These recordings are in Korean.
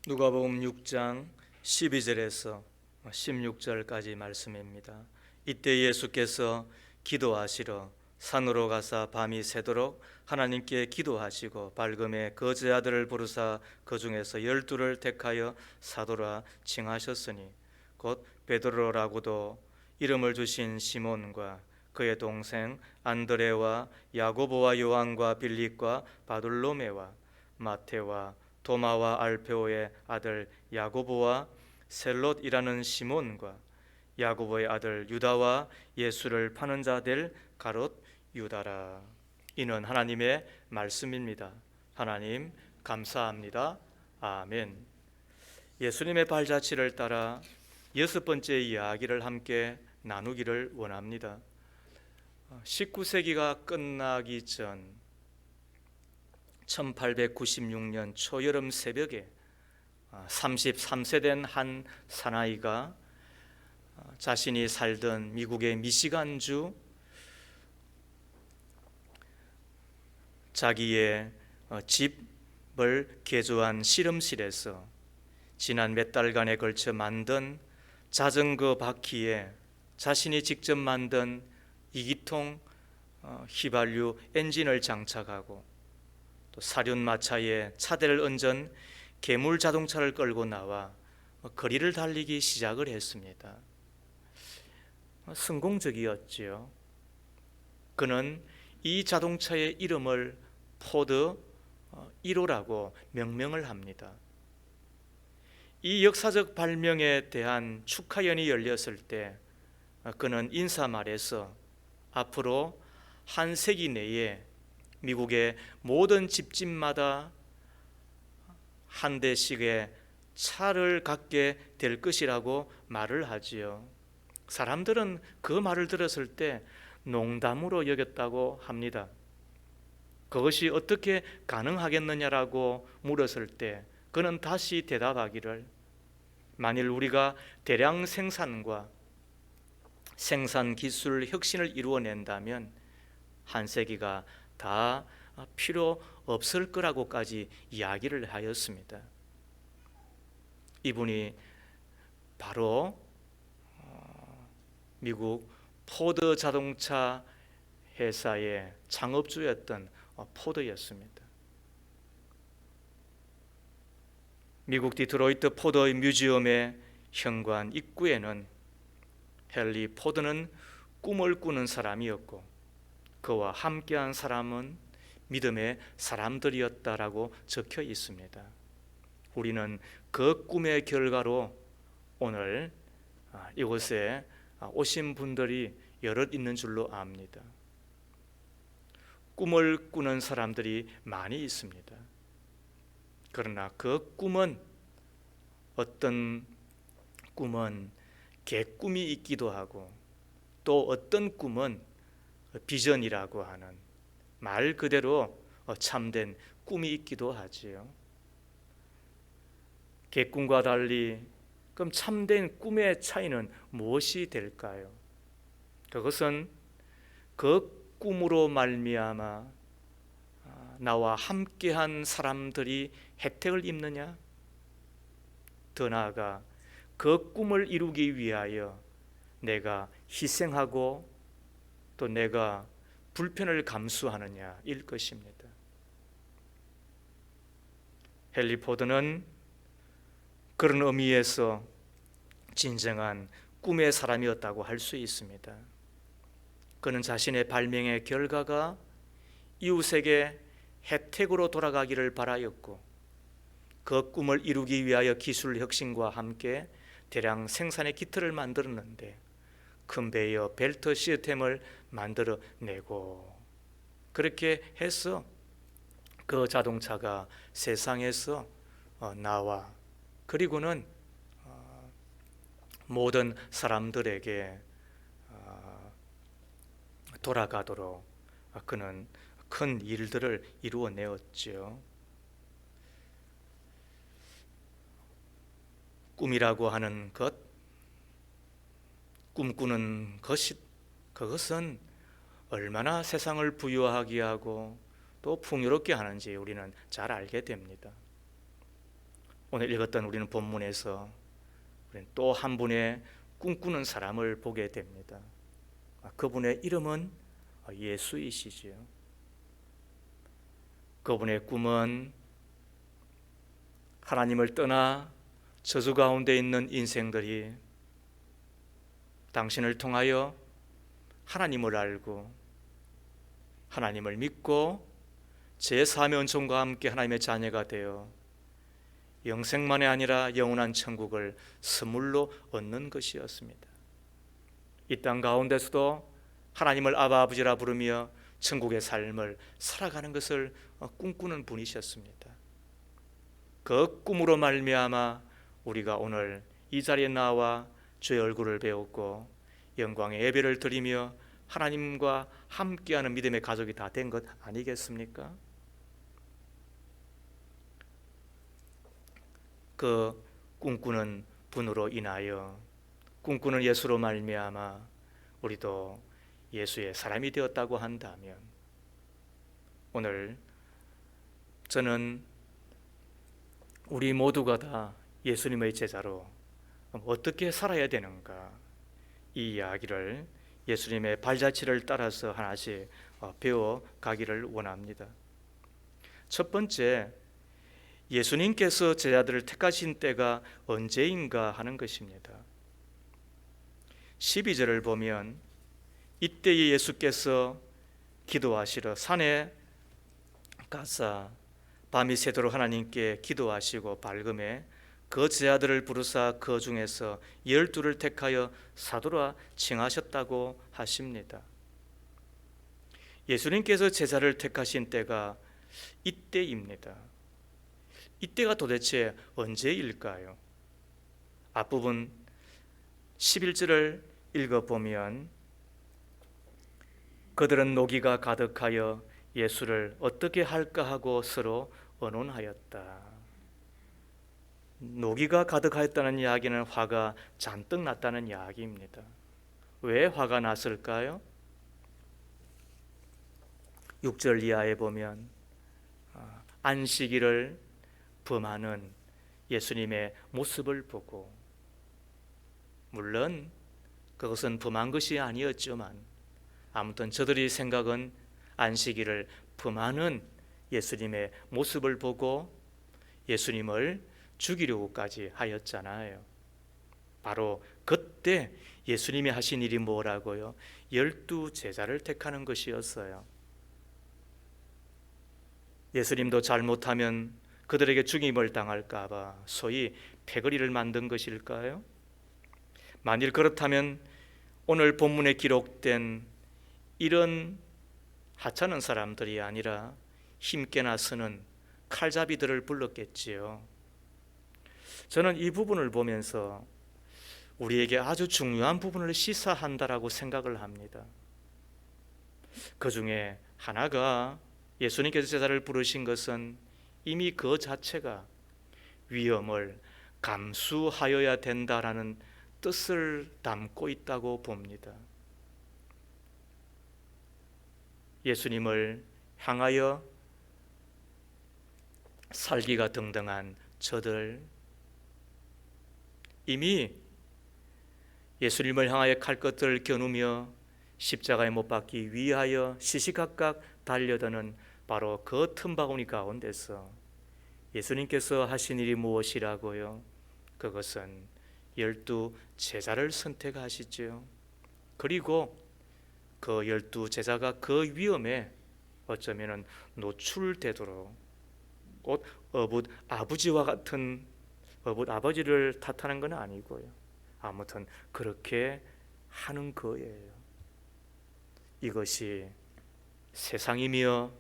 누가복음 6장 12절에서 16절까지 말씀입니다. 이때 예수께서 기도하시러 산으로 가사 밤이 새도록 하나님께 기도하시고 발금에 거제 아들을 부르사 그 중에서 12를 택하여 사도라 칭하셨으니 곧 베드로라고도 이름을 주신 시몬과 그의 동생 안드레와 야고보와 요한과 빌립과 바돌로메와 마테와 도마와 알페오의 아들 야고보와 셀롯이라는 시몬과 야고보의 아들 유다와 예수를 파는 자 될 가롯 유다라. 이는 하나님의 말씀입니다. 하나님 감사합니다. 아멘. 예수님의 발자취를 따라 6번째 이야기를 함께 나누기를 원합니다. 19세기가 끝나기 전 1896년 초여름 새벽에 33세 된 한 사나이가 자신이 살던 미국의 미시간주 자기의 집을 개조한 실험실에서 지난 몇 달간에 걸쳐 만든 자전거 바퀴에 자신이 직접 만든 2기통 휘발유 엔진을 장착하고 또 사륜마차에 차대를 얹은 괴물 자동차를 끌고 나와 거리를 달리기 시작을 했습니다. 성공적이었지요. 그는 이 자동차의 이름을 포드 1호라고 명명을 합니다. 이 역사적 발명에 대한 축하연이 열렸을 때 그는 인사말에서 앞으로 한 세기 내에 미국의 모든 집집마다 한 대씩의 차를 갖게 될 것이라고 말을 하지요. 사람들은 그 말을 들었을 때 농담으로 여겼다고 합니다. 그것이 어떻게 가능하겠느냐라고 물었을 때 그는 다시 대답하기를, 만일 우리가 대량 생산과 생산 기술 혁신을 이루어낸다면 한 세기가 다 필요 없을 거라고까지 이야기를 하였습니다. 이분이 바로 미국 포드 자동차 회사의 창업주였던 포드였습니다. 미국 디트로이트 포드 뮤지엄의 현관 입구에는 헨리 포드는 꿈을 꾸는 사람이었고 그와 함께한 사람은 믿음의 사람들이었다라고 적혀 있습니다. 우리는 그 꿈의 결과로 오늘 이곳에 오신 분들이 여럿 있는 줄로 압니다. 꿈을 꾸는 사람들이 많이 있습니다. 그러나 그 꿈은, 어떤 꿈은 개꿈이 있기도 하고 또 어떤 꿈은 비전이라고 하는 말 그대로 참된 꿈이 있기도 하지요. 개꿈과 달리 그럼 참된 꿈의 차이는 무엇이 될까요? 그것은 그 꿈으로 말미암아 나와 함께한 사람들이 혜택을 입느냐, 더 나아가 그 꿈을 이루기 위하여 내가 희생하고 또 내가 불편을 감수하느냐일 것입니다. 헨리 포드는 그런 의미에서 진정한 꿈의 사람이었다고 할 수 있습니다. 그는 자신의 발명의 결과가 이웃에게 혜택으로 돌아가기를 바라였고 그 꿈을 이루기 위하여 기술 혁신과 함께 대량 생산의 기틀을 만들었는데 컨베이어 벨트 시스템을 만들어내고 그렇게 해서 그 자동차가 세상에서 나와 그리고는 모든 사람들에게 돌아가도록 그는 큰 일들을 이루어내었지요. 꿈이라고 하는 것, 꿈꾸는 것이, 그것은 얼마나 세상을 부유하게 하고 또 풍요롭게 하는지 우리는 잘 알게 됩니다. 오늘 읽었던 우리는 본문에서 우리는 또 한 분의 꿈꾸는 사람을 보게 됩니다. 그분의 이름은 예수이시지요. 그분의 꿈은 하나님을 떠나 저주 가운데 있는 인생들이 당신을 통하여 하나님을 알고 하나님을 믿고 제4의 은총과 함께 하나님의 자녀가 되어 영생만이 아니라 영원한 천국을 선물로 얻는 것이었습니다. 이 땅 가운데서도 하나님을 아바 아버지라 부르며 천국의 삶을 살아가는 것을 꿈꾸는 분이셨습니다. 그 꿈으로 말미암아 우리가 오늘 이 자리에 나와 주의 얼굴을 배웠고 영광의 예배를 드리며 하나님과 함께하는 믿음의 가족이 다 된 것 아니겠습니까? 그 꿈꾸는 분으로 인하여 꿈꾸는 예수로 말미암아 우리도 예수의 사람이 되었다고 한다면 오늘 저는 우리 모두가 다 예수님의 제자로 어떻게 살아야 되는가, 이 이야기를 예수님의 발자취를 따라서 하나씩 배워 가기를 원합니다. 첫 번째, 예수님께서 제자들을 택하신 때가 언제인가 하는 것입니다. 12절을 보면 이때에 예수께서 기도하시러 산에 가사 밤이 새도록 하나님께 기도하시고 밝음에 그 제자들을 부르사 그 중에서 12를 택하여 사도라 칭하셨다고 하십니다. 예수님께서 제자를 택하신 때가 이때입니다. 이때가 도대체 언제일까요? 앞부분 11절을 읽어보면 그들은 노기가 가득하여 예수를 어떻게 할까 하고 서로 의논하였다. 노기가 가득하였다는 이야기는 화가 잔뜩 났다는 이야기입니다. 왜 화가 났을까요? 6절 이하에 보면 안식일을 범하는 예수님의 모습을 보고, 물론 그것은 범한 것이 아니었지만 아무튼 저들이 생각은 안식일을 범하는 예수님의 모습을 보고 예수님을 죽이려고까지 하였잖아요. 바로 그때 예수님이 하신 일이 뭐라고요? 12 제자를 택하는 것이었어요. 예수님도 잘못하면 그들에게 죽임을 당할까 봐 소위 패거리를 만든 것일까요? 만일 그렇다면 오늘 본문에 기록된 이런 하찮은 사람들이 아니라 힘께나 쓰는 칼잡이들을 불렀겠지요. 저는 이 부분을 보면서 우리에게 아주 중요한 부분을 시사한다라고 생각을 합니다. 그 중에 하나가 예수님께서 제자를 부르신 것은 이미 그 자체가 위험을 감수하여야 된다라는 뜻을 담고 있다고 봅니다. 예수님을 향하여 살기가 등등한 저들, 이미 예수님을 향하여 칼끝을 겨누며 십자가에 못 박기 위하여 시시각각 달려드는 바로 그 틈바구니 가운데서 예수님께서 하신 일이 무엇이라고요? 그것은 12 제자를 선택하시죠. 그리고 그 12 제자가 그 위험에 어쩌면 노출되도록 곧 어붓 아버지와 같은 어붓 아버지를 탓하는 건 아니고요. 아무튼 그렇게 하는 거예요. 이것이 세상이며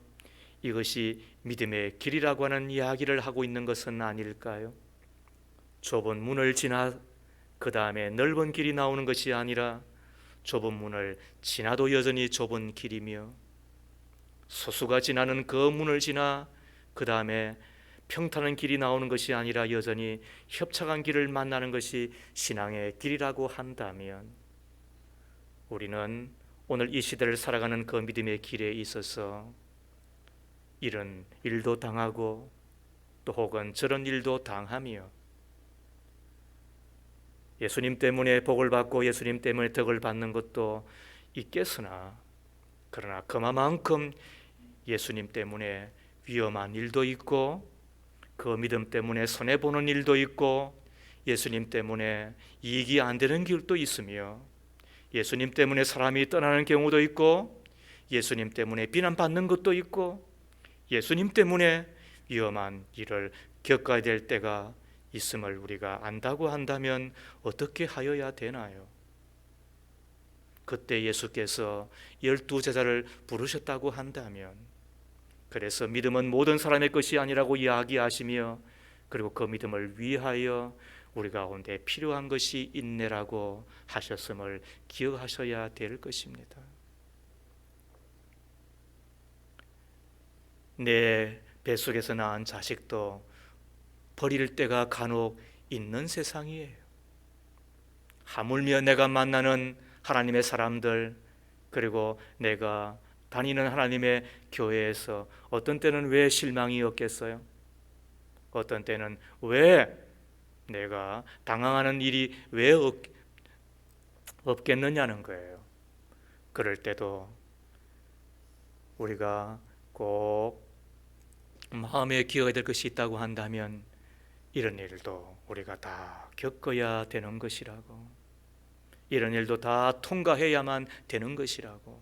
이것이 믿음의 길이라고 하는 이야기를 하고 있는 것은 아닐까요? 좁은 문을 지나 그 다음에 넓은 길이 나오는 것이 아니라 좁은 문을 지나도 여전히 좁은 길이며 소수가 지나는 그 문을 지나 그 다음에 평탄한 길이 나오는 것이 아니라 여전히 협착한 길을 만나는 것이 신앙의 길이라고 한다면 우리는 오늘 이 시대를 살아가는 그 믿음의 길에 있어서 이런 일도 당하고 또 혹은 저런 일도 당하며 예수님 때문에 복을 받고 예수님 때문에 덕을 받는 것도 있겠으나 그러나 그만큼 예수님 때문에 위험한 일도 있고 그 믿음 때문에 손해보는 일도 있고 예수님 때문에 이익이 안 되는 길도 있으며 예수님 때문에 사람이 떠나는 경우도 있고 예수님 때문에 비난받는 것도 있고 예수님 때문에 위험한 일을 겪어야 될 때가 있음을 우리가 안다고 한다면 어떻게 하여야 되나요? 그때 예수께서 12제자를 부르셨다고 한다면 그래서 믿음은 모든 사람의 것이 아니라고 이야기하시며 그리고 그 믿음을 위하여 우리 가운데 필요한 것이 인내라고 하셨음을 기억하셔야 될 것입니다. 내 뱃속에서 낳은 자식도 버릴 때가 간혹 있는 세상이에요. 하물며 내가 만나는 하나님의 사람들 그리고 내가 다니는 하나님의 교회에서 어떤 때는 왜 실망이 없겠어요? 어떤 때는 왜 내가 당황하는 일이 왜 없겠느냐는 거예요. 그럴 때도 우리가 꼭 마음에 기어야 될 것이 있다고 한다면 이런 일도 우리가 다 겪어야 되는 것이라고, 이런 일도 다 통과해야만 되는 것이라고,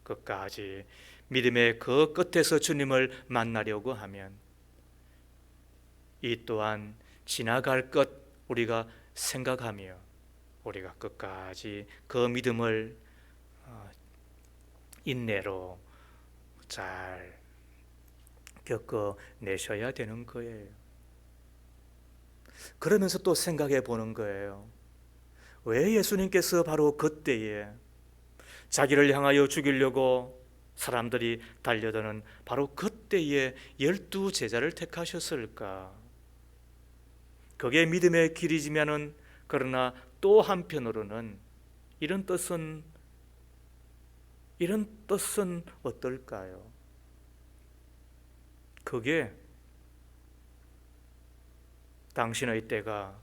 끝까지 믿음의 그 끝에서 주님을 만나려고 하면 이 또한 지나갈 것 우리가 생각하며 우리가 끝까지 그 믿음을 인내로 잘 겪어내셔야 되는 거예요. 그러면서 또 생각해 보는 거예요. 왜 예수님께서 바로 그때에 자기를 향하여 죽이려고 사람들이 달려드는 바로 그때에 12제자를 택하셨을까? 그게 믿음의 길이지만은 그러나 또 한편으로는 이런 뜻은 어떨까요? 그게 당신의 때가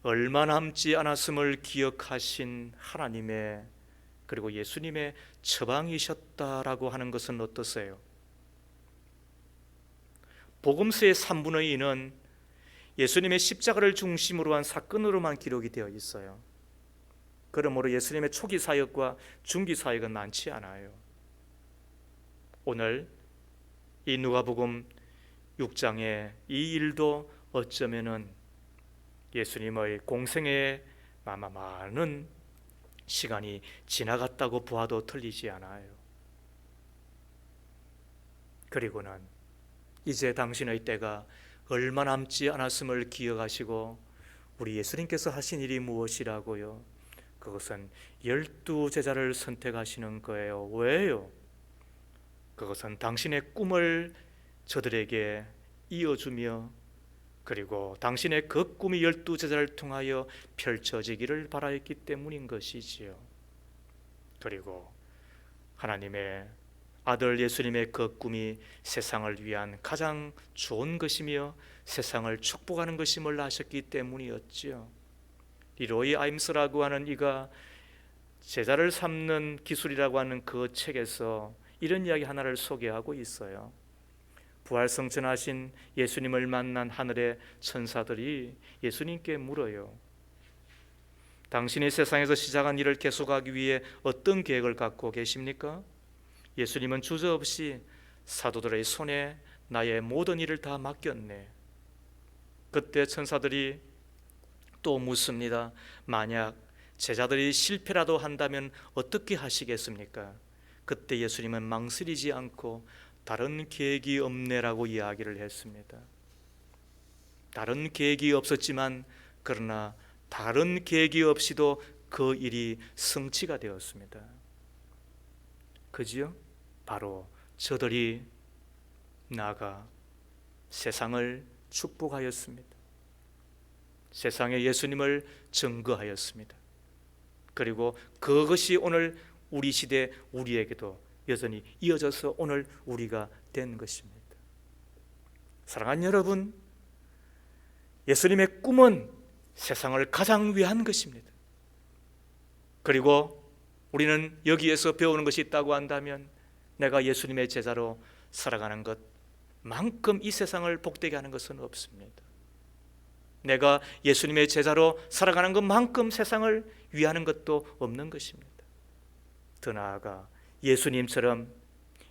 얼마 남지 않았음을 기억하신 하나님의 그리고 예수님의 처방이셨다라고 하는 것은 어떠세요? 복음서의 3분의 2는 예수님의 십자가를 중심으로 한 사건으로만 기록이 되어 있어요. 그러므로 예수님의 초기 사역과 중기 사역은 많지 않아요. 오늘 이 누가복음 6장의 이 일도 어쩌면은 예수님의 공생에 많은 시간이 지나갔다고 보아도 틀리지 않아요. 그리고는 이제 당신의 때가 얼마 남지 않았음을 기억하시고 우리 예수님께서 하신 일이 무엇이라고요? 그것은 12제자를 선택하시는 거예요. 왜요? 그것은 당신의 꿈을 저들에게 이어주며 그리고 당신의 그 꿈이 12제자를 통하여 펼쳐지기를 바라였기 때문인 것이지요. 그리고 하나님의 아들 예수님의 그 꿈이 세상을 위한 가장 좋은 것이며 세상을 축복하는 것임을 아셨기 때문이었지요. 이 로이 아임스라고 하는 이가 제자를 삼는 기술이라고 하는 그 책에서 이런 이야기 하나를 소개하고 있어요. 부활성천하신 예수님을 만난 하늘의 천사들이 예수님께 물어요. 당신이 세상에서 시작한 일을 계속하기 위해 어떤 계획을 갖고 계십니까? 예수님은 주저없이 사도들의 손에 나의 모든 일을 다 맡겼네. 그때 천사들이 또 묻습니다. 만약 제자들이 실패라도 한다면 어떻게 하시겠습니까? 그때 예수님은 망설이지 않고 다른 계획이 없네라고 이야기를 했습니다. 다른 계획이 없었지만 그러나 다른 계획이 없이도 그 일이 성취가 되었습니다. 그지요? 바로 저들이 나가 세상을 축복하였습니다. 세상에 예수님을 증거하였습니다. 그리고 그것이 오늘 우리 시대 우리에게도 여전히 이어져서 오늘 우리가 된 것입니다. 사랑하는 여러분, 예수님의 꿈은 세상을 가장 위한 것입니다. 그리고 우리는 여기에서 배우는 것이 있다고 한다면 내가 예수님의 제자로 살아가는 것만큼 이 세상을 복되게 하는 것은 없습니다. 내가 예수님의 제자로 살아가는 것만큼 세상을 위하는 것도 없는 것입니다. 더 나아가 예수님처럼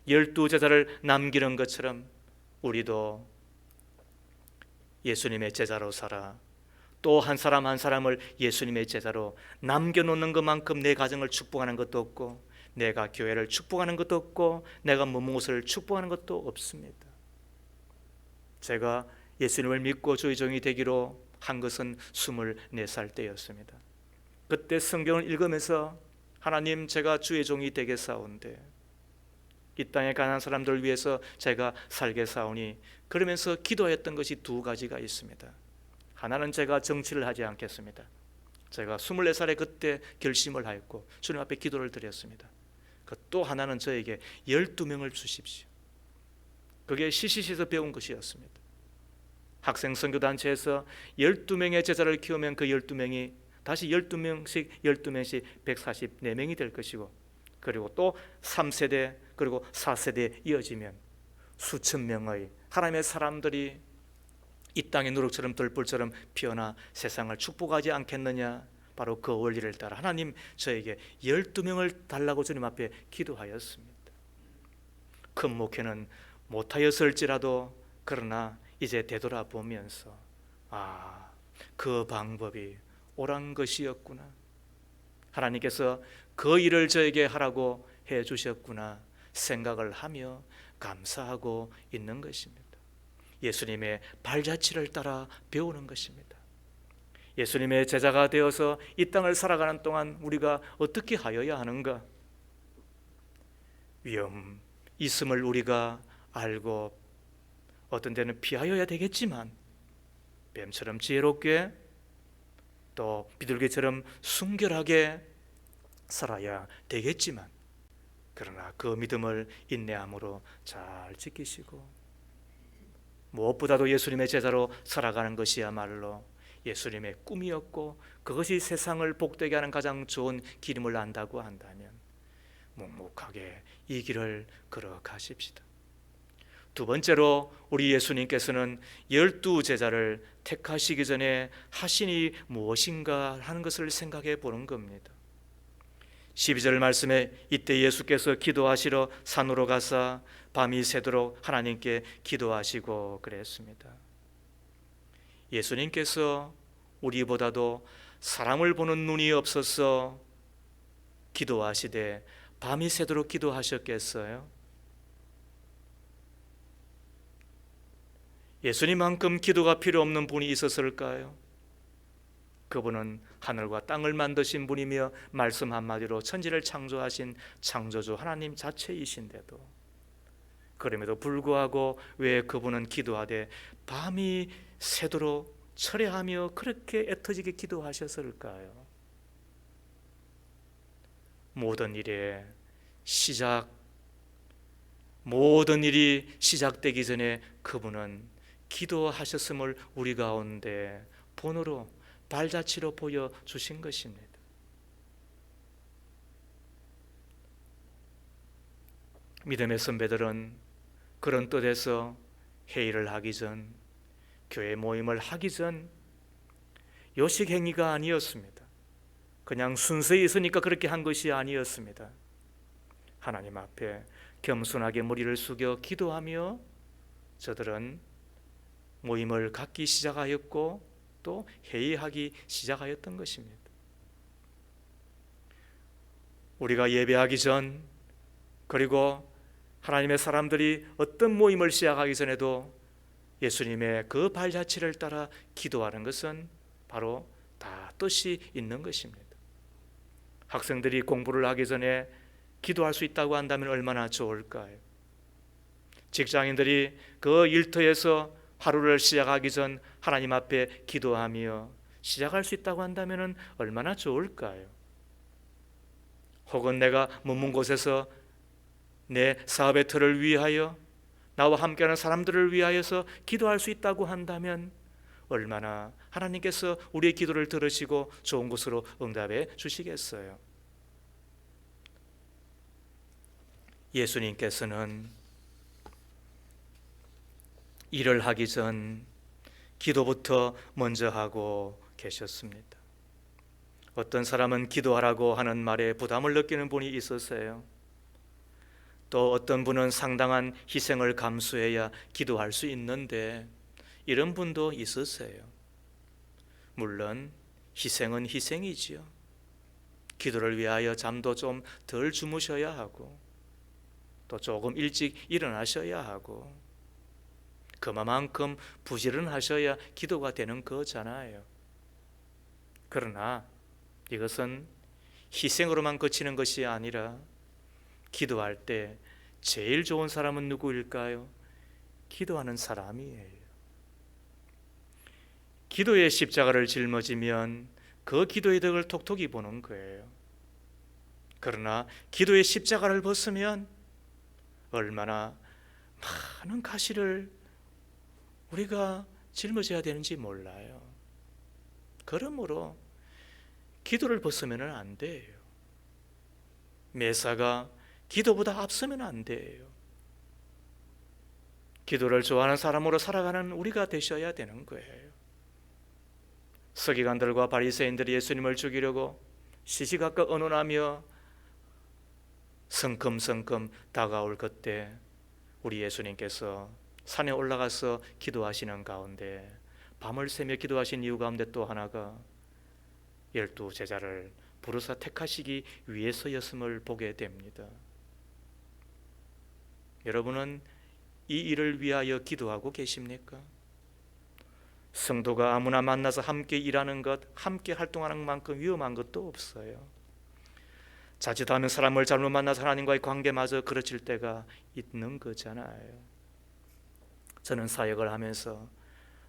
12제자를 남기는 것처럼 우리도 예수님의 제자로 살아 또 한 사람 한 사람을 예수님의 제자로 남겨놓는 것만큼 내 가정을 축복하는 것도 없고 내가 교회를 축복하는 것도 없고 내가 무엇을 축복하는 것도 없습니다. 제가 예수님을 믿고 주의 종이 되기로 한 것은 24살 때였습니다. 그때 성경을 읽으면서 하나님, 제가 주의 종이 되겠사온데 이 땅에 가난한 사람들을 위해서 제가 살겠사오니, 그러면서 기도했던 것이 두 가지가 있습니다. 하나는 제가 정치를 하지 않겠습니다. 제가 24살에 그때 결심을 하였고 주님 앞에 기도를 드렸습니다. 또 하나는 저에게 12명을 주십시오. 그게 CCC에서 배운 것이었습니다. 학생 선교단체에서 12명의 제자를 키우면 그 12명이 다시 12명씩 144명이 될 것이고, 그리고 또 3세대 그리고 4세대 이어지면 수천 명의 하나님의 사람들이 이 땅의 누룩처럼 들불처럼 피어나 세상을 축복하지 않겠느냐. 바로 그 원리를 따라 하나님, 저에게 12명을 달라고 주님 앞에 기도하였습니다. 큰 목회는 못하였을지라도 그러나 이제 되돌아보면서 그 방법이 옳은 것이었구나, 하나님께서 그 일을 저에게 하라고 해 주셨구나 생각을 하며 감사하고 있는 것입니다. 예수님의 발자취를 따라 배우는 것입니다. 예수님의 제자가 되어서 이 땅을 살아가는 동안 우리가 어떻게 하여야 하는가? 위험 있음을 우리가 알고 어떤 때는 피하여야 되겠지만 뱀처럼 지혜롭게 또 비둘기처럼 순결하게 살아야 되겠지만, 그러나 그 믿음을 인내함으로 잘 지키시고 무엇보다도 예수님의 제자로 살아가는 것이야말로 예수님의 꿈이었고 그것이 세상을 복되게 하는 가장 좋은 기름을 안다고 한다면 묵묵하게 이 길을 걸어가십시다. 두 번째로 우리 예수님께서는 12제자를 택하시기 전에 하신 일이 무엇인가 하는 것을 생각해 보는 겁니다. 12절 말씀에 이때 예수께서 기도하시러 산으로 가사 밤이 새도록 하나님께 기도하시고 그랬습니다. 예수님께서 우리보다도 사람을 보는 눈이 없어서 기도하시되 밤이 새도록 기도하셨겠어요? 예수님만큼 기도가 필요 없는 분이 있었을까요? 그분은 하늘과 땅을 만드신 분이며 말씀 한마디로 천지를 창조하신 창조주 하나님 자체이신데도, 그럼에도 불구하고 왜 그분은 기도하되 밤이 새도록 철회하며 그렇게 애터지게 기도하셨을까요? 모든 일의 시작, 모든 일이 시작되기 전에 그분은 기도하셨음을 우리 가운데 본으로 발자취로 보여주신 것입니다. 믿음의 선배들은 그런 뜻에서 회의를 하기 전, 교회 모임을 하기 전 요식행위가 아니었습니다. 그냥 순서에 있으니까 그렇게 한 것이 아니었습니다. 하나님 앞에 겸손하게 머리를 숙여 기도하며 저들은 모임을 갖기 시작하였고 또 회의하기 시작하였던 것입니다. 우리가 예배하기 전, 그리고 하나님의 사람들이 어떤 모임을 시작하기 전에도 예수님의 그 발자취를 따라 기도하는 것은 바로 다 뜻이 있는 것입니다. 학생들이 공부를 하기 전에 기도할 수 있다고 한다면 얼마나 좋을까요? 직장인들이 그 일터에서 하루를 시작하기 전 하나님 앞에 기도하며 시작할 수 있다고 한다면 얼마나 좋을까요? 혹은 내가 머문 곳에서 내 사업의 틀을 위하여 나와 함께하는 사람들을 위하여서 기도할 수 있다고 한다면 얼마나 하나님께서 우리의 기도를 들으시고 좋은 것으로 응답해 주시겠어요. 예수님께서는 일을 하기 전 기도부터 먼저 하고 계셨습니다. 어떤 사람은 기도하라고 하는 말에 부담을 느끼는 분이 있었어요. 또 어떤 분은 상당한 희생을 감수해야 기도할 수 있는데 이런 분도 있었어요. 물론 희생은 희생이지요. 기도를 위하여 잠도 좀 덜 주무셔야 하고 또 조금 일찍 일어나셔야 하고 그만큼 부지런하셔야 기도가 되는 거잖아요. 그러나 이것은 희생으로만 그치는 것이 아니라 기도할 때 제일 좋은 사람은 누구일까요? 기도하는 사람이에요. 기도의 십자가를 짊어지면 그 기도의 덕을 톡톡히 보는 거예요. 그러나 기도의 십자가를 벗으면 얼마나 많은 가시를 우리가 짊어져야 되는지 몰라요. 그러므로 기도를 벗으면 안 돼요. 매사가 기도보다 앞서면 안 돼요. 기도를 좋아하는 사람으로 살아가는 우리가 되셔야 되는 거예요. 서기관들과 바리새인들이 예수님을 죽이려고 시시각각 언언하며 성큼성큼 다가올 그때 우리 예수님께서 산에 올라가서 기도하시는 가운데 밤을 새며 기도하신 이유 가운데 또 하나가 12 제자를 부르사 택하시기 위해서였음을 보게 됩니다. 여러분은 이 일을 위하여 기도하고 계십니까? 성도가 아무나 만나서 함께 일하는 것, 함께 활동하는 만큼 위험한 것도 없어요. 자칫하면 사람을 잘못 만나서 하나님과의 관계마저 그르칠 때가 있는 거잖아요. 저는 사역을 하면서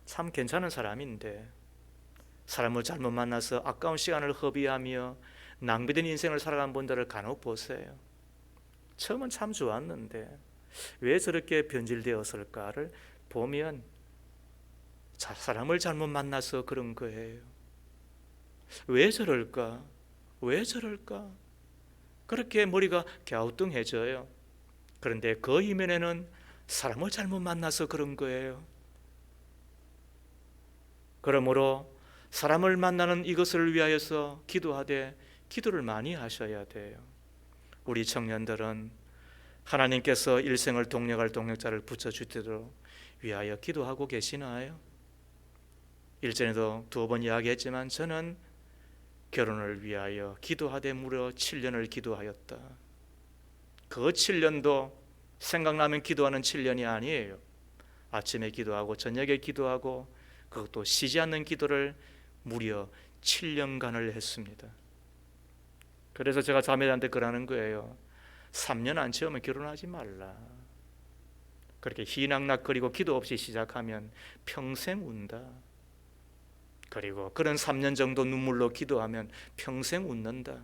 참 괜찮은 사람인데 사람을 잘못 만나서 아까운 시간을 허비하며 낭비된 인생을 살아간 분들을 간혹 보세요. 처음은 참 좋았는데 왜 저렇게 변질되었을까를 보면 사람을 잘못 만나서 그런 거예요. 왜 저럴까? 왜 저럴까? 그렇게 머리가 갸우뚱해져요. 그런데 그 이면에는 사람을 잘못 만나서 그런 거예요. 그러므로 사람을 만나는 이것을 위하여서 기도하되 기도를 많이 하셔야 돼요. 우리 청년들은 하나님께서 일생을 동력할 동력자를 붙여주도록 위하여 기도하고 계시나요? 일전에도 2번 이야기했지만 저는 결혼을 위하여 기도하되 무려 7년을 기도하였다. 그 7년도 생각나면 기도하는 7년이 아니에요. 아침에 기도하고 저녁에 기도하고 그것도 쉬지 않는 기도를 무려 7년간을 했습니다. 그래서 제가 자매들한테 그러는 거예요. 3년 안 채우면 결혼하지 말라. 그렇게 희낙낙거리고 기도 없이 시작하면 평생 운다. 그리고 그런 3년 정도 눈물로 기도하면 평생 웃는다.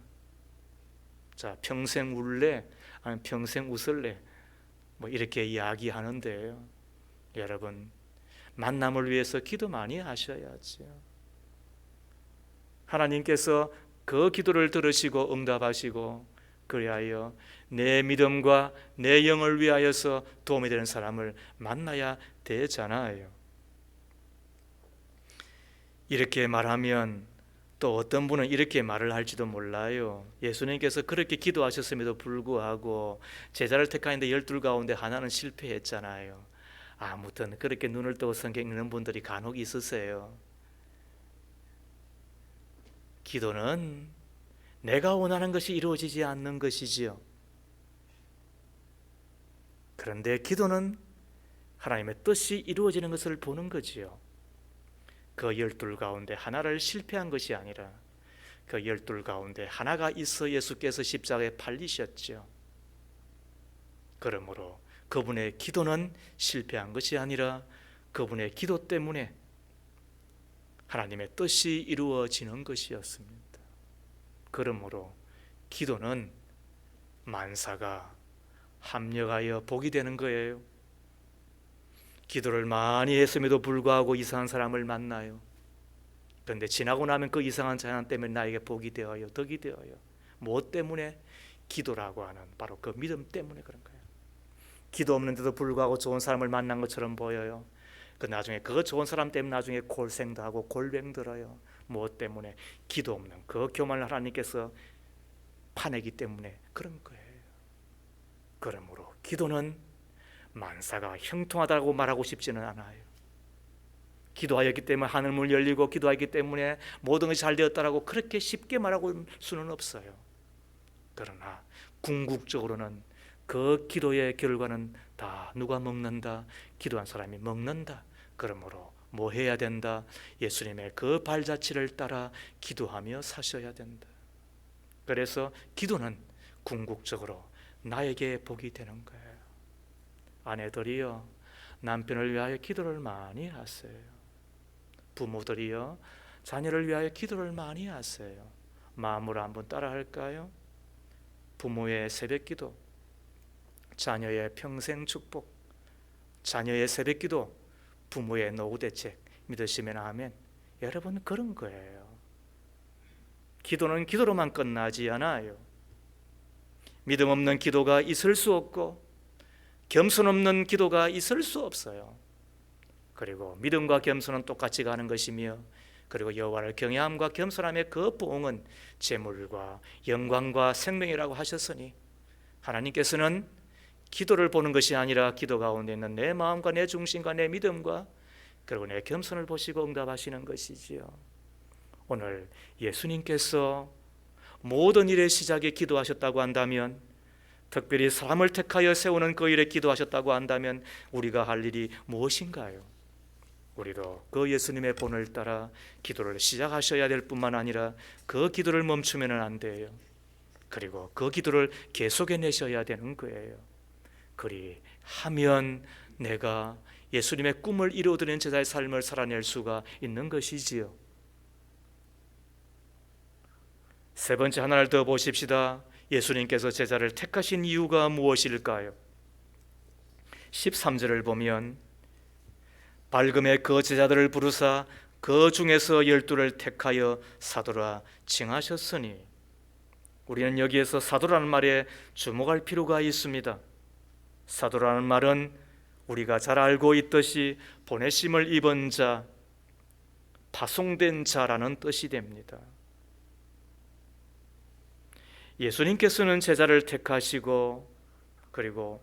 자, 평생 울래? 아니면 평생 웃을래? 뭐 이렇게 이야기하는데요. 여러분, 만남을 위해서 기도 많이 하셔야죠. 하나님께서 그 기도를 들으시고 응답하시고 그리하여 내 믿음과 내 영을 위하여서 도움이 되는 사람을 만나야 되잖아요. 이렇게 말하면 또 어떤 분은 이렇게 말을 할지도 몰라요. 예수님께서 그렇게 기도하셨음에도 불구하고 제자를 택하는데 12 가운데 하나는 실패했잖아요. 아무튼 그렇게 눈을 뜨고 성경 읽는 분들이 간혹 있으세요. 기도는 내가 원하는 것이 이루어지지 않는 것이지요. 그런데 기도는 하나님의 뜻이 이루어지는 것을 보는 거지요. 그 12 가운데 하나를 실패한 것이 아니라 그 12 가운데 하나가 있어 예수께서 십자가에 팔리셨죠. 그러므로 그분의 기도는 실패한 것이 아니라 그분의 기도 때문에 하나님의 뜻이 이루어지는 것이었습니다. 그러므로 기도는 만사가 합력하여 복이 되는 거예요. 기도를 많이 했음에도 불구하고 이상한 사람을 만나요. 그런데 지나고 나면 그 이상한 사람 때문에 나에게 복이 되어요, 덕이 되어요. 무엇 때문에? 기도라고 하는 바로 그 믿음 때문에 그런 거예요. 기도 없는데도 불구하고 좋은 사람을 만난 것처럼 보여요. 그 나중에 그 좋은 사람 때문에 나중에 골생도 하고 골병 들어요. 무엇 때문에? 기도 없는 그 교만을 하나님께서 파내기 때문에 그런 거예요. 그러므로 기도는 만사가 형통하다고 말하고 싶지는 않아요. 기도하였기 때문에 하늘문 열리고 기도하였기 때문에 모든 것이 잘 되었다라고 그렇게 쉽게 말하고 수는 없어요. 그러나 궁극적으로는 그 기도의 결과는 다 누가 먹는다? 기도한 사람이 먹는다. 그러므로 뭐 해야 된다? 예수님의 그 발자취를 따라 기도하며 사셔야 된다. 그래서 기도는 궁극적으로 나에게 복이 되는 거예요. 아내들이요, 남편을 위하여 기도를 많이 하세요. 부모들이요, 자녀를 위하여 기도를 많이 하세요. 마음으로 한번 따라 할까요? 부모의 새벽기도, 자녀의 평생 축복, 자녀의 새벽기도, 부모의 노후대책 믿으시면 아멘. 여러분, 그런 거예요. 기도는 기도로만 끝나지 않아요. 믿음 없는 기도가 있을 수 없고 겸손 없는 기도가 있을 수 없어요. 그리고 믿음과 겸손은 똑같이 가는 것이며, 그리고 여호와를 경외함과 겸손함의 그 보응은 재물과 영광과 생명이라고 하셨으니, 하나님께서는 기도를 보는 것이 아니라 기도 가운데 있는 내 마음과 내 중심과 내 믿음과 그리고 내 겸손을 보시고 응답하시는 것이지요. 오늘 예수님께서 모든 일의 시작에 기도하셨다고 한다면, 특별히 사람을 택하여 세우는 그 일에 기도하셨다고 한다면 우리가 할 일이 무엇인가요? 우리도 그 예수님의 본을 따라 기도를 시작하셔야 될 뿐만 아니라 그 기도를 멈추면 안 돼요. 그리고 그 기도를 계속해내셔야 되는 거예요. 그리하면 내가 예수님의 꿈을 이루어드리는 제자의 삶을 살아낼 수가 있는 것이지요. 세 번째 하나를 더 보십시다. 예수님께서 제자를 택하신 이유가 무엇일까요? 13절을 보면 밝음에 그 제자들을 부르사 그 중에서 12를 택하여 사도라 칭하셨으니, 우리는 여기에서 사도라는 말에 주목할 필요가 있습니다. 사도라는 말은 우리가 잘 알고 있듯이 보내심을 입은 자, 파송된 자라는 뜻이 됩니다. 예수님께서는 제자를 택하시고 그리고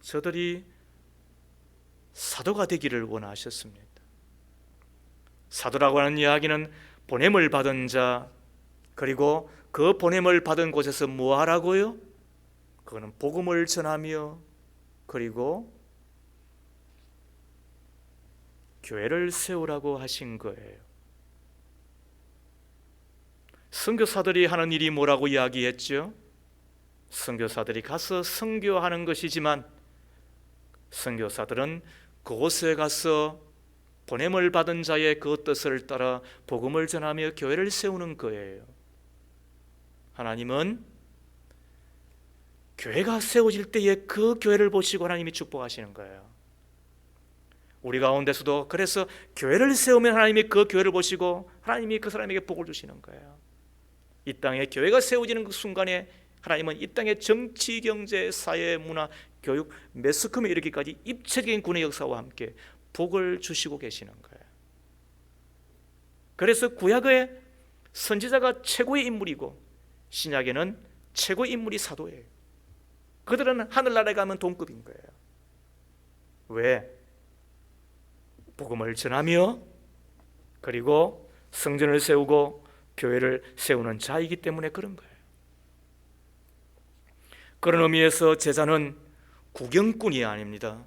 저들이 사도가 되기를 원하셨습니다. 사도라고 하는 이야기는 보냄을 받은 자, 그리고 그 보냄을 받은 곳에서 뭐 하라고요? 그거는 복음을 전하며 그리고 교회를 세우라고 하신 거예요. 선교사들이 하는 일이 뭐라고 이야기했죠? 선교사들이 가서 선교하는 것이지만 선교사들은 그곳에 가서 보냄을 받은 자의 그 뜻을 따라 복음을 전하며 교회를 세우는 거예요. 하나님은 교회가 세워질 때에 그 교회를 보시고 하나님이 축복하시는 거예요. 우리 가운데서도 그래서 교회를 세우면 하나님이 그 교회를 보시고 하나님이 그 사람에게 복을 주시는 거예요. 이 땅에 교회가 세워지는 그 순간에 하나님은 이 땅의 정치, 경제, 사회, 문화, 교육, 매스컴에 이르기까지 입체적인 군의 역사와 함께 복을 주시고 계시는 거예요. 그래서 구약의 선지자가 최고의 인물이고 신약에는 최고의 인물이 사도예요. 그들은 하늘나라에 가면 동급인 거예요. 왜? 복음을 전하며 그리고 성전을 세우고 교회를 세우는 자이기 때문에 그런 거예요. 그런 의미에서 제자는 구경꾼이 아닙니다.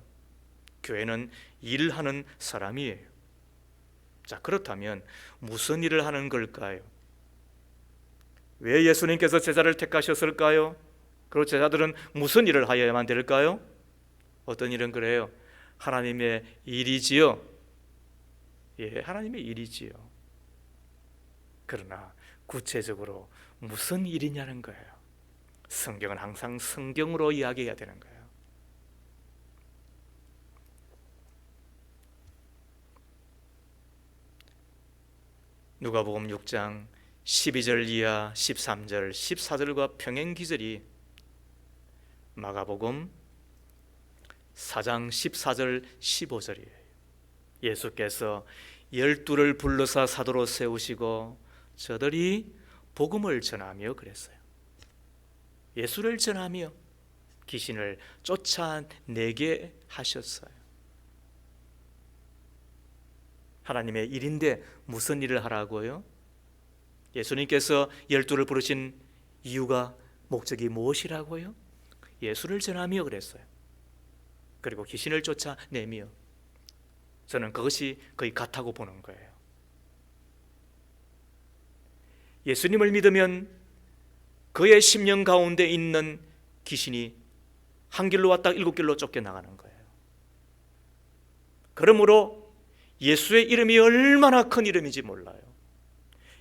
교회는 일하는 사람이에요. 자, 그렇다면 무슨 일을 하는 걸까요? 왜 예수님께서 제자를 택하셨을까요? 그리고 제자들은 무슨 일을 하여야만 될까요? 어떤 일은 그래요? 하나님의 일이지요. 예, 하나님의 일이지요. 그러나 구체적으로 무슨 일이냐는 거예요. 성경은 항상 성경으로 이야기해야 되는 거예요. 누가복음 6장 12절 이하 13절 14절과 평행기절이 마가복음 4장 14절 15절이에요. 예수께서 12를 불러서 사도로 세우시고 저들이 복음을 전하며 그랬어요. 예수를 전하며 귀신을 쫓아내게 하셨어요. 하나님의 일인데 무슨 일을 하라고요? 예수님께서 12를 부르신 이유가, 목적이 무엇이라고요? 예수를 전하며 그랬어요. 그리고 귀신을 쫓아내며. 저는 그것이 거의 같다고 보는 거예요. 예수님을 믿으면 그의 심령 가운데 있는 귀신이 한 길로 왔다 7길로 쫓겨나가는 거예요. 그러므로 예수의 이름이 얼마나 큰 이름인지 몰라요.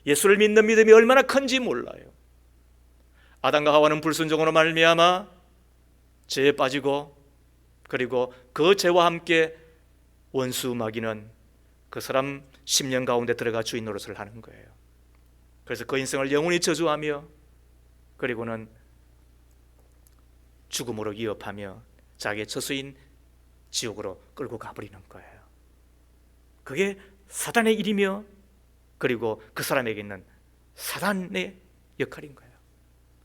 예수를 믿는 믿음이 얼마나 큰지 몰라요. 아담과 하와는 불순종으로 말미암아 죄에 빠지고, 그리고 그 죄와 함께 원수 마귀는 그 사람 심령 가운데 들어가 주인 노릇을 하는 거예요. 그래서 그 인생을 영원히 저주하며, 그리고는 죽음으로 위협하며 자기의 처소인 지옥으로 끌고 가버리는 거예요. 그게 사단의 일이며, 그리고 그 사람에게 있는 사단의 역할인 거예요.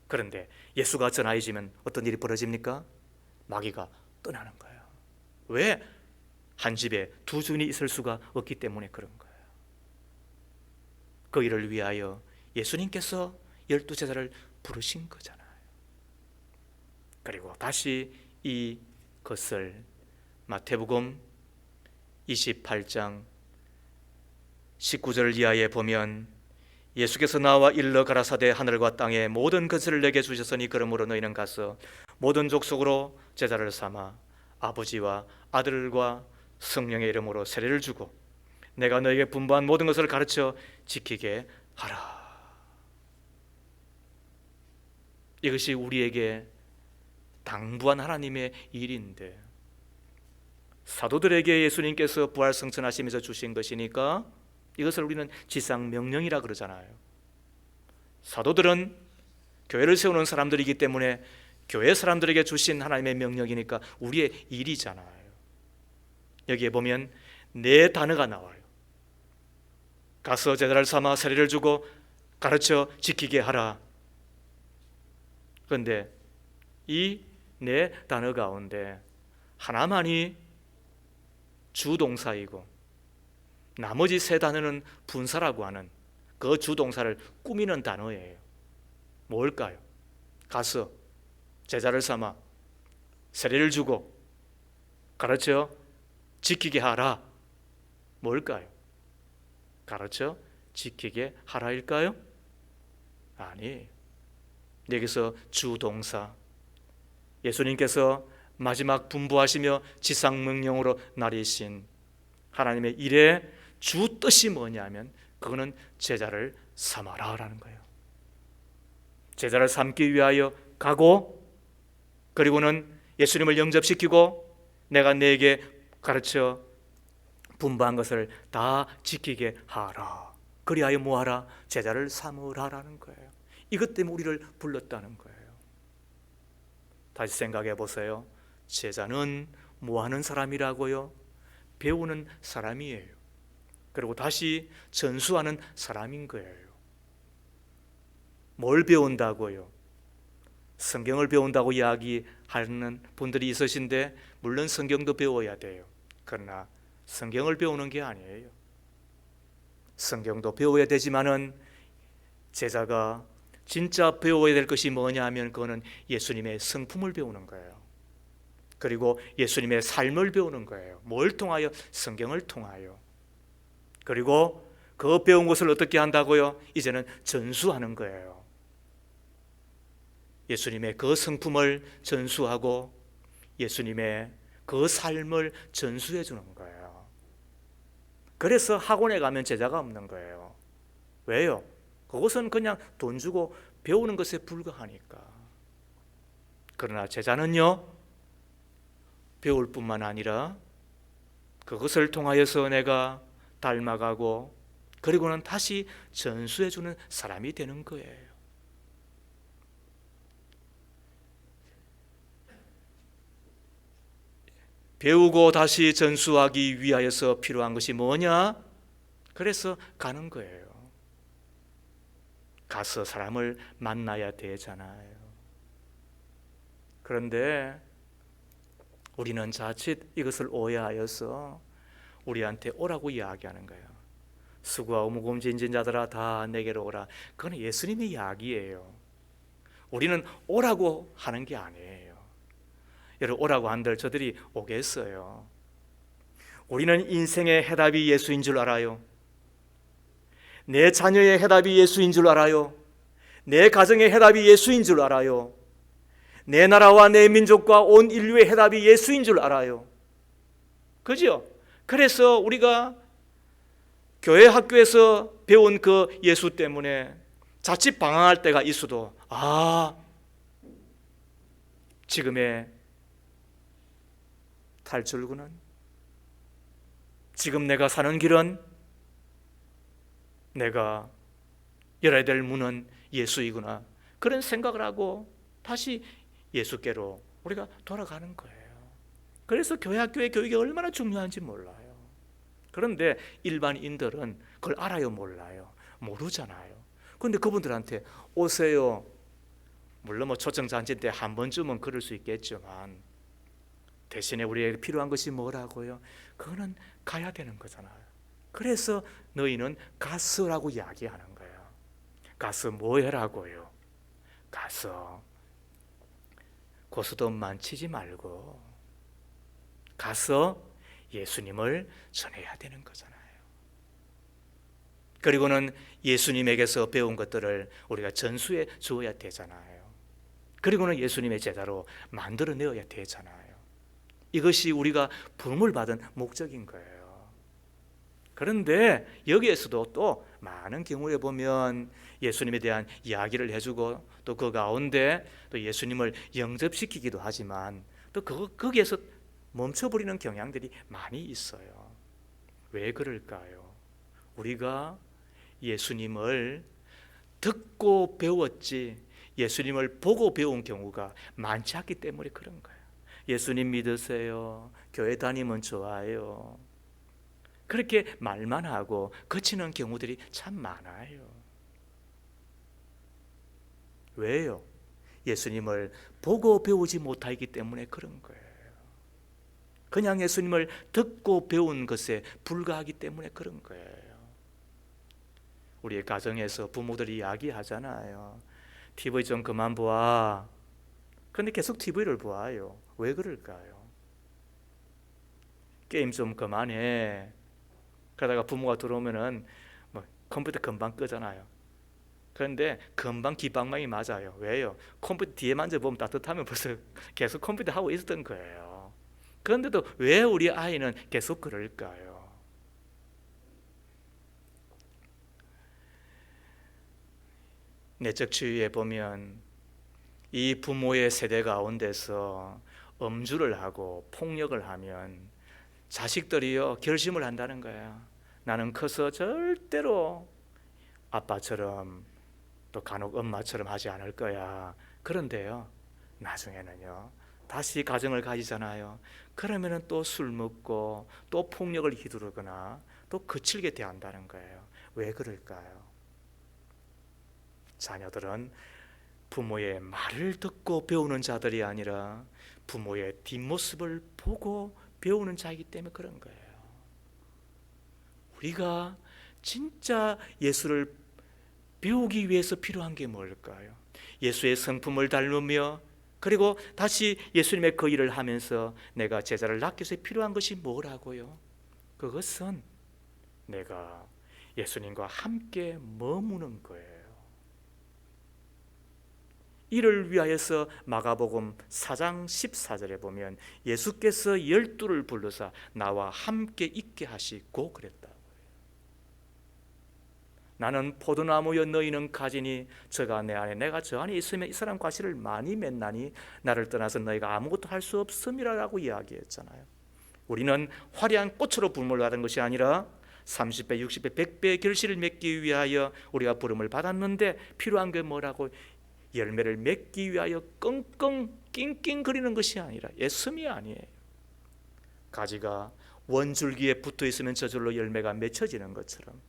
그런데 예수가 전하여지면 어떤 일이 벌어집니까? 마귀가 떠나는 거예요. 왜? 한 집에 두 주인이 있을 수가 없기 때문에 그런 거예요. 그 일을 위하여 예수님께서 12제자를 부르신 거잖아요. 그리고 다시 이것을 마태복음 28장 19절 이하에 보면, 예수께서 나와 일러 가라사대 하늘과 땅의 모든 것을 내게 주셨으니 그러므로 너희는 가서 모든 족속으로 제자를 삼아 아버지와 아들과 성령의 이름으로 세례를 주고 내가 너에게 분부한 모든 것을 가르쳐 지키게 하라. 이것이 우리에게 당부한 하나님의 일인데, 사도들에게 예수님께서 부활 성천하시면서 주신 것이니까 이것을 우리는 지상 명령이라 그러잖아요. 사도들은 교회를 세우는 사람들이기 때문에 교회 사람들에게 주신 하나님의 명령이니까 우리의 일이잖아요. 여기에 보면 네 단어가 나와요. 가서 제자를 삼아 세례를 주고 가르쳐 지키게 하라. 그런데 이 네 단어 가운데 하나만이 주동사이고 나머지 세 단어는 분사라고 하는 그 주동사를 꾸미는 단어예요. 뭘까요? 가서 제자를 삼아 세례를 주고 가르쳐 지키게 하라. 뭘까요? 가르쳐 지키게 하라일까요? 아니, 여기서 주동사, 예수님께서 마지막 분부하시며 지상명령으로 나리신 하나님의 일의 주 뜻이 뭐냐면, 그거는 제자를 삼아라라는 거예요. 제자를 삼기 위하여 가고, 그리고는 예수님을 영접시키고 내가 네게 가르쳐 분부한 것을 다 지키게 하라. 그리하여 뭐하라? 제자를 삼으라라는 거예요. 이것 때문에 우리를 불렀다는 거예요. 다시 생각해 보세요. 제자는 뭐하는 사람이라고요? 배우는 사람이에요. 그리고 다시 전수하는 사람인 거예요. 뭘 배운다고요? 성경을 배운다고 이야기하는 분들이 있으신데, 물론 성경도 배워야 돼요. 그러나 성경을 배우는 게 아니에요. 성경도 배워야 되지만은 제자가 진짜 배워야 될 것이 뭐냐 하면, 그거는 예수님의 성품을 배우는 거예요. 그리고 예수님의 삶을 배우는 거예요. 뭘 통하여? 성경을 통하여. 그리고 그 배운 것을 어떻게 한다고요? 이제는 전수하는 거예요. 예수님의 그 성품을 전수하고 예수님의 그 삶을 전수해 주는 거예요. 그래서 학원에 가면 제자가 없는 거예요. 왜요? 그것은 그냥 돈 주고 배우는 것에 불과하니까. 그러나 제자는요, 배울 뿐만 아니라 그것을 통하여서 내가 닮아가고, 그리고는 다시 전수해주는 사람이 되는 거예요. 배우고 다시 전수하기 위하여서 필요한 것이 뭐냐? 그래서 가는 거예요. 가서 사람을 만나야 되잖아요. 그런데 우리는 자칫 이것을 오해하여서 우리한테 오라고 이야기하는 거예요. 수고하고 무거운 짐진 자들아 다 내게로 오라. 그건 예수님의 이야기예요. 우리는 오라고 하는 게 아니에요. 여러분, 오라고 한들 저들이 오겠어요? 우리는 인생의 해답이 예수인 줄 알아요. 내 자녀의 해답이 예수인 줄 알아요. 내 가정의 해답이 예수인 줄 알아요. 내 나라와 내 민족과 온 인류의 해답이 예수인 줄 알아요. 그죠? 그래서 우리가 교회 학교에서 배운 그 예수 때문에 자칫 방황할 때가 있어도 지금의 탈출구는, 지금 내가 사는 길은, 내가 열어야 될 문은 예수이구나, 그런 생각을 하고 다시 예수께로 우리가 돌아가는 거예요. 그래서 교회 학교의 교육이 얼마나 중요한지 몰라요. 그런데 일반인들은 그걸 알아요, 몰라요? 모르잖아요. 그런데 그분들한테 오세요. 물론 뭐 초청잔치 때 한 번쯤은 그럴 수 있겠지만 대신에 우리에게 필요한 것이 뭐라고요? 그거는 가야 되는 거잖아요. 그래서 너희는 가서라고 이야기하는 거예요. 가서 뭐 해라고요? 가서 고스톱만 치지 말고 가서 예수님을 전해야 되는 거잖아요. 그리고는 예수님에게서 배운 것들을 우리가 전수해 주어야 되잖아요. 그리고는 예수님의 제자로 만들어내어야 되잖아요. 이것이 우리가 부름을 받은 목적인 거예요. 그런데 여기에서도 또 많은 경우에 보면 예수님에 대한 이야기를 해주고 또 그 가운데 또 예수님을 영접시키기도 하지만 또 거기에서 멈춰버리는 경향들이 많이 있어요. 왜 그럴까요? 우리가 예수님을 듣고 배웠지 예수님을 보고 배운 경우가 많지 않기 때문에 그런 거예요. 예수님 믿으세요. 교회 다니면 좋아요. 그렇게 말만 하고 거치는 경우들이 참 많아요. 왜요? 예수님을 보고 배우지 못하기 때문에 그런 거예요. 그냥 예수님을 듣고 배운 것에 불과하기 때문에 그런 거예요. 우리의 가정에서 부모들이 이야기하잖아요. TV 좀 그만 봐. 근데 계속 TV를 봐요. 왜 그럴까요? 게임 좀 그만해. 그러다가 부모가 들어오면은 뭐 컴퓨터 금방 끄잖아요. 그런데 금방 기방망이 맞아요. 왜요? 컴퓨터 뒤에 만져보면 따뜻하면 벌써 계속 컴퓨터 하고 있었던 거예요. 그런데도 왜 우리 아이는 계속 그럴까요? 내적 주의에 보면 이 부모의 세대 가운데서 음주를 하고 폭력을 하면 자식들이요 결심을 한다는 거야. 나는 커서 절대로 아빠처럼 또 간혹 엄마처럼 하지 않을 거야. 그런데요 나중에는요 다시 가정을 가지잖아요. 그러면은 또 술 먹고 또 폭력을 휘두르거나 또 거칠게 대한다는 거예요. 왜 그럴까요? 자녀들은 부모의 말을 듣고 배우는 자들이 아니라 부모의 뒷모습을 보고 배우는 자이기 때문에 그런 거예요. 우리가 진짜 예수를 배우기 위해서 필요한 게 뭘까요? 예수의 성품을 닮으며 그리고 다시 예수님의 그 일을 하면서 내가 제자를 낳기 위해서 필요한 것이 뭐라고요? 그것은 내가 예수님과 함께 머무는 거예요. 이를 위하여서 마가복음 4장 14절에 보면 예수께서 12를 불러서 나와 함께 있게 하시고 그랬다고요. 나는 포도나무여 너희는 가지니 저가 내 안에 내가 저 안에 있으면 이 사람 과실을 많이 맺나니 나를 떠나서 너희가 아무것도 할 수 없음이라고 이야기했잖아요. 우리는 화려한 꽃으로 부름을 받은 것이 아니라 30배, 60배, 100배의 결실을 맺기 위하여 우리가 부름을 받았는데 필요한 게 뭐라고? 열매를 맺기 위하여 끙끙 낑낑거리는 것이 아니라, 애씀이 아니에요. 가지가 원줄기에 붙어 있으면 저절로 열매가 맺혀지는 것처럼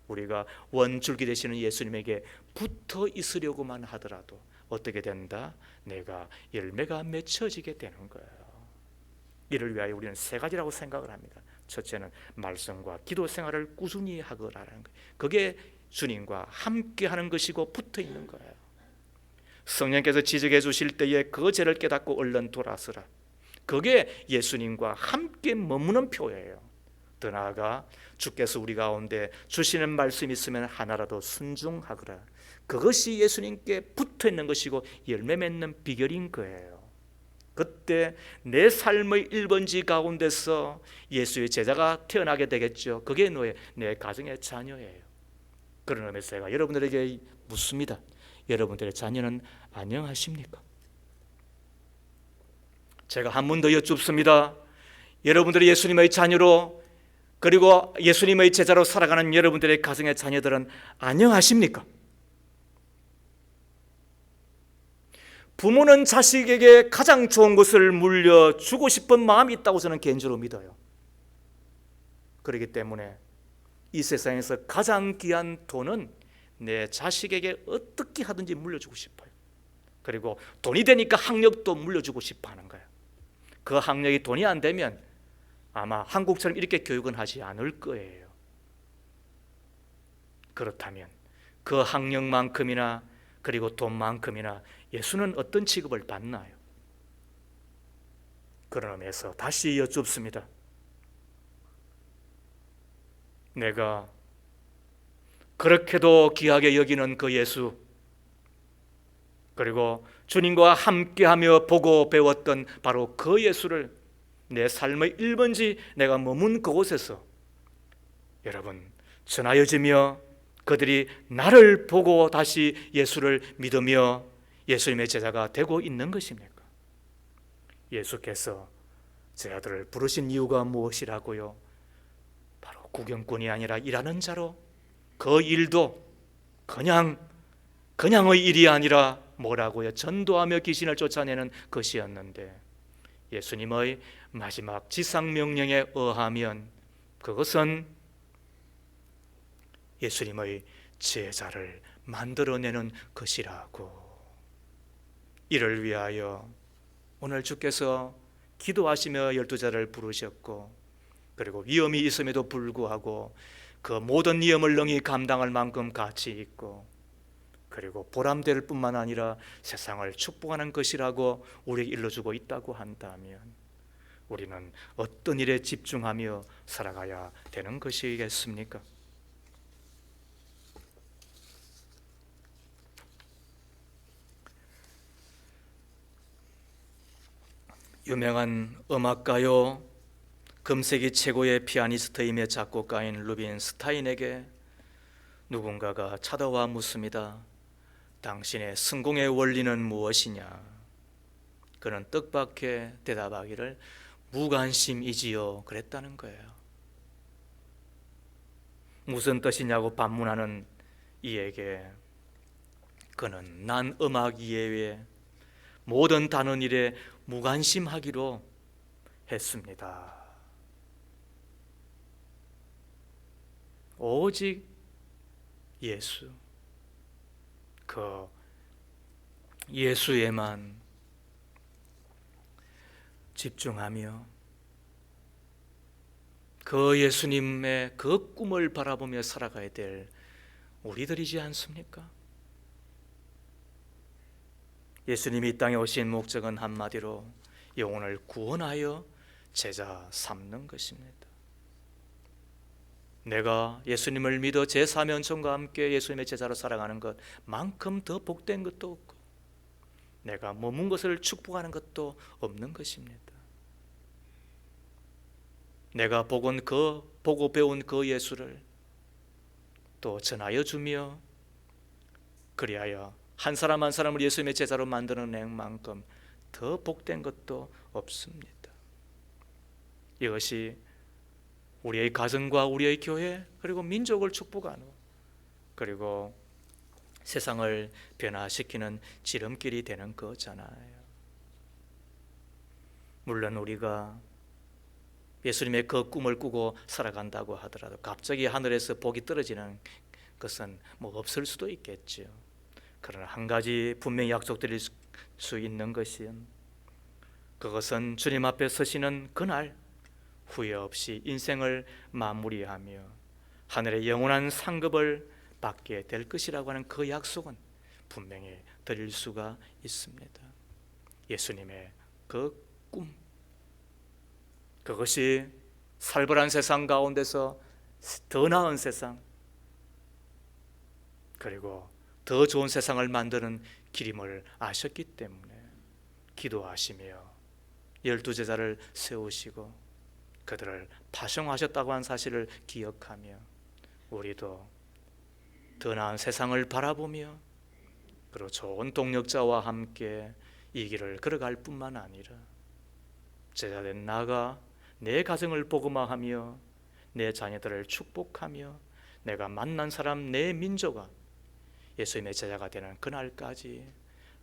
우리가 원줄기 되시는 예수님에게 붙어 있으려고만 하더라도 어떻게 된다? 내가 열매가 맺혀지게 되는 거예요. 이를 위하여 우리는 세 가지라고 생각을 합니다. 첫째는 말씀과 기도 생활을 꾸준히 하거라는 거예요. 그게 주님과 함께 하는 것이고 붙어 있는 거예요. 성령께서 지적해 주실 때에 그 죄를 깨닫고 얼른 돌아서라. 그게 예수님과 함께 머무는 표예요. 더 나아가 주께서 우리 가운데 주시는 말씀이 있으면 하나라도 순종하거라. 그것이 예수님께 붙어 있는 것이고 열매 맺는 비결인 거예요. 그때 내 삶의 1번지 가운데서 예수의 제자가 태어나게 되겠죠. 그게 내 가정의 자녀예요. 그런 의미에서 제가 여러분들에게 묻습니다. 여러분들의 자녀는 안녕하십니까? 제가 한 번 더 여쭙습니다. 여러분들이 예수님의 자녀로, 그리고 예수님의 제자로 살아가는 여러분들의 가정의 자녀들은 안녕하십니까? 부모는 자식에게 가장 좋은 것을 물려주고 싶은 마음이 있다고 저는 개인적으로 믿어요. 그렇기 때문에 이 세상에서 가장 귀한 돈은 내 자식에게 어떻게 하든지 물려주고 싶어요. 그리고 돈이 되니까 학력도 물려주고 싶어 하는 거예요. 그 학력이 돈이 안 되면 아마 한국처럼 이렇게 교육은 하지 않을 거예요. 그렇다면 그 학력만큼이나 그리고 돈만큼이나 예수는 어떤 취급을 받나요? 그런 의미에서 다시 여쭙습니다. 내가 그렇게도 귀하게 여기는 그 예수, 그리고 주님과 함께하며 보고 배웠던 바로 그 예수를 내 삶의 1번지 내가 머문 그곳에서 여러분 전하여지며 그들이 나를 보고 다시 예수를 믿으며 예수님의 제자가 되고 있는 것입니까? 예수께서 제 아들을 부르신 이유가 무엇이라고요? 바로 구경꾼이 아니라 일하는 자로, 그 일도 그냥의 일이 아니라 뭐라고요? 전도하며 귀신을 쫓아내는 것이었는데, 예수님의 마지막 지상명령에 의하면 그것은 예수님의 제자를 만들어내는 것이라고. 이를 위하여 오늘 주께서 기도하시며 12자를 부르셨고, 그리고 위험이 있음에도 불구하고 그 모든 위험을 능히 감당할 만큼 가치 있고, 그리고 보람될 뿐만 아니라 세상을 축복하는 것이라고 우리에게 일러주고 있다고 한다면 우리는 어떤 일에 집중하며 살아가야 되는 것이겠습니까? 유명한 음악가요, 금세기 최고의 피아니스트이며 작곡가인 루빈스타인에게 누군가가 찾아와 묻습니다. 당신의 성공의 원리는 무엇이냐? 그는 뜻밖의 대답하기를 무관심이지요 그랬다는 거예요. 무슨 뜻이냐고 반문하는 이에게 그는 난 음악 이외에 모든 다른 일에 무관심하기로 했습니다. 오직 예수, 그 예수에만 집중하며 그 예수님의 그 꿈을 바라보며 살아가야 될 우리들이지 않습니까? 예수님이 이 땅에 오신 목적은 한마디로 영혼을 구원하여 제자 삼는 것입니다. 내가 예수님을 믿어 제 사명천과 함께 예수님의 제자로 살아가는 것만큼 더 복된 것도 없고 내가 머문 것을 축복하는 것도 없는 것입니다. 내가 보고 배운 그 예수를 또 전하여 주며 그리하여 한 사람 한 사람을 예수님의 제자로 만드는 행만큼 더 복된 것도 없습니다. 이것이 우리의 가정과 우리의 교회 그리고 민족을 축복하는, 그리고 세상을 변화시키는 지름길이 되는 거잖아요. 물론 우리가 예수님의 그 꿈을 꾸고 살아간다고 하더라도 갑자기 하늘에서 복이 떨어지는 것은 없을 수도 있겠죠. 그러나 한 가지 분명히 약속드릴 수 있는 것은, 그것은 주님 앞에 서시는 그날 후회 없이 인생을 마무리하며 하늘의 영원한 상급을 받게 될 것이라고 하는 그 약속은 분명히 드릴 수가 있습니다. 예수님의 그 꿈, 그것이 살벌한 세상 가운데서 더 나은 세상, 그리고 더 좋은 세상을 만드는 길임을 아셨기 때문에 기도하시며 12제자를 세우시고 그들을 파송하셨다고 한 사실을 기억하며 우리도 더 나은 세상을 바라보며 그리고 좋은 동력자와 함께 이 길을 걸어갈 뿐만 아니라 제자된 나가 내 가정을 복음화하며 내 자녀들을 축복하며 내가 만난 사람 내 민족아 예수님의 제자가 되는 그날까지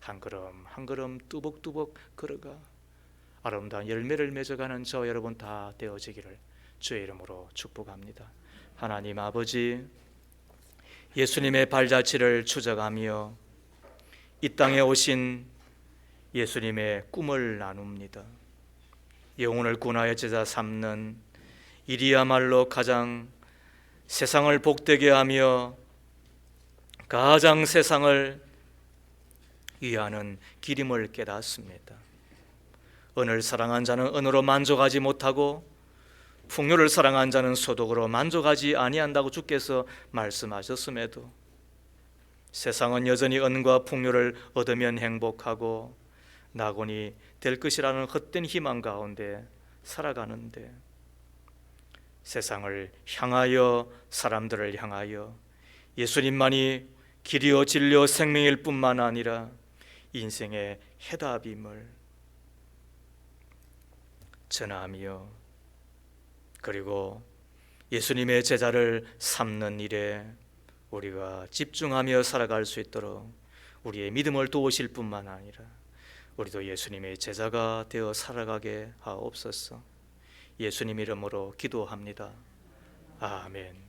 한 걸음 한 걸음 뚜벅뚜벅 걸어가 아름다운 열매를 맺어가는 저 여러분 다 되어지기를 주의 이름으로 축복합니다. 하나님 아버지, 예수님의 발자취를 추적하며 이 땅에 오신 예수님의 꿈을 나눕니다. 영혼을 구원하여 제자 삼는 일이야말로 가장 세상을 복되게 하며 가장 세상을 위하는 길임을 깨닫습니다. 은을 사랑한 자는 은으로 만족하지 못하고 풍요를 사랑한 자는 소득으로 만족하지 아니한다고 주께서 말씀하셨음에도 세상은 여전히 은과 풍요를 얻으면 행복하고 낙원이 될 것이라는 헛된 희망 가운데 살아가는데, 세상을 향하여 사람들을 향하여 예수님만이 길이요 진리요 생명일 뿐만 아니라 인생의 해답임을 전하며 그리고 예수님의 제자를 삼는 일에 우리가 집중하며 살아갈 수 있도록 우리의 믿음을 도우실 뿐만 아니라 우리도 예수님의 제자가 되어 살아가게 하옵소서. 예수님 이름으로 기도합니다. 아멘.